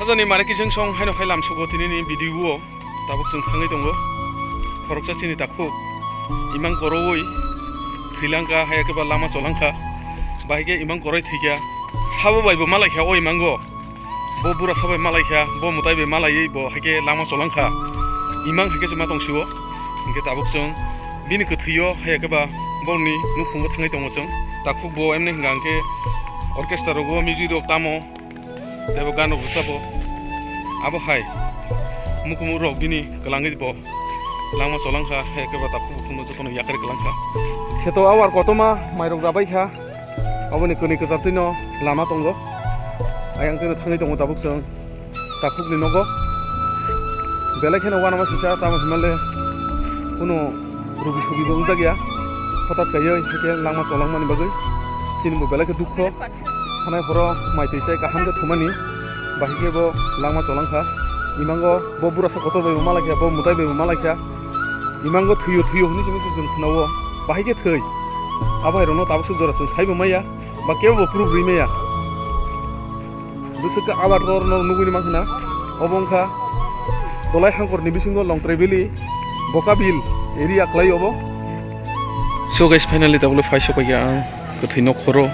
Sajani mariki jeng song haino khailam sugo tinini video tabuk jeng thangai tongo khoroksa chini takuk imang koroi Sri-Lanka hayake ba lama cholangkha bahige imang koroi thikya sabo bai bo malaikha oi mango bo bura sabai malaikha bo mutai be malai bo hake lama cholangkha imang hake jema tongsiwo ingke tabuk jeng bini kothiyo hayake ba boni nukhungo thangai tongo jeng takuk bo emne hingangke orchestra rogo music rok tamo tebo gan rok sabo abo hai mukumu rok bini kelangi bo lama cholangkha hayake ba takuk khungo jotono yakari kelangkha kheto awar kotoma mairok jabai kha aboni koni kejatino lama tongo ayang tino thangai tongo tabuk jeng takuk ni nogo belai kheno wana masisa tamo himale kuno rubi subi bo ungja hঠাৎ gayo hake lama cholangmani bagai chini bo belai ke dukho hanai horo maitei sai kaham de thumani bahike bo lama cholangkha imango bo burasa kotor bai malakya bo mutai bai malakya imango thuyo hini jemi jeng khnawo bahike thei abai rono tabuk jora sai bo maya ba kebo bo proof rimeya dusuk abar tor no nuguni mankhana obongkha dolai hangkor ni bisingo longtrebeli bokabil area klai obo so guys finally tabule faisho kaya kothai nokhoro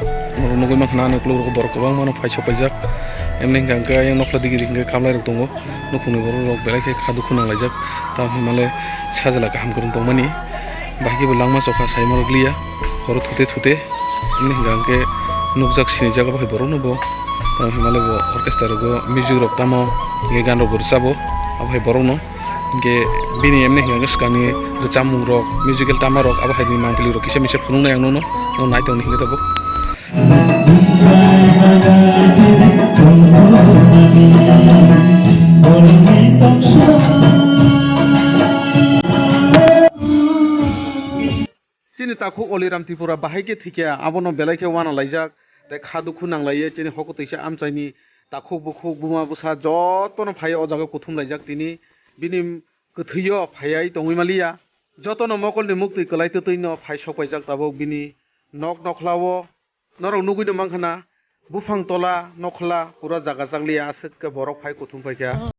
nugui mankhana ne kloro borok bang mano faisho kaijak emne gangka yang nokla digi digi kamlai rok tongo nukhuni boro rok belai ke khadu khunang laijak ta himale sajala kaham kurung tongmani bahike bo langma chokha saima rok liya horo thute emne gangke nukjak sini jaga bahai borok no bo ta himale bo orchestra rogo music rok tamo nge gan rok borsabo abai borok no ge bini emne hinganga skani chamung rok musical tama rok abo haini mangkili rok kisa misal phunung nang no nai tong hinga tabo chini takuk oliram tripura bahai ke thikya abono belai ke wana laijak te khadu khunang laiye chini hoko teisa amchaini takuk bukhuk buma busa jotono phai o jaga kuthum laijak tini bini kothiyo phaiai tongui malia jotono mokol ni mukti kalai tutuino phai sopaijak tabuk bini nok nokhlawo norok nugui no mankhana bufang tola nokhla pura jaga jaglia asuk ke borok phai kuthum phaikya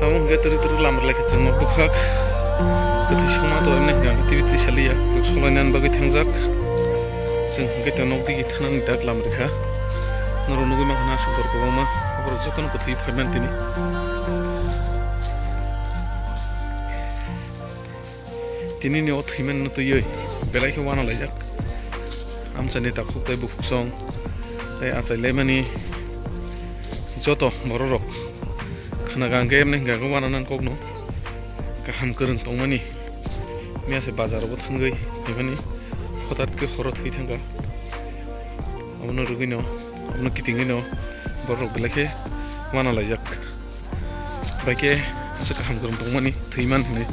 tamo hingga teri lamar lagi जों न'खुखाक गोथै समा तो एमने hingga activity saliya सलायनानै बागै थांजाक जों hingga nok digi थानानै dak lamar kha noro nugi makna asukor ko ma abro jokan gothै phaman tini tini ni othaiman no tuyoi belai khe wana laijak amchani takhuk tai bufuk song tai achai lemani joto bororok khana gangge emne hingga ko wananan kokno kaham korong tongmani miase bazar bo thangoi bemani hotat ke khorot hui thanga amno rugino amno kitingino borok belake wana laijak baike asa kaham korong tongmani theiman hine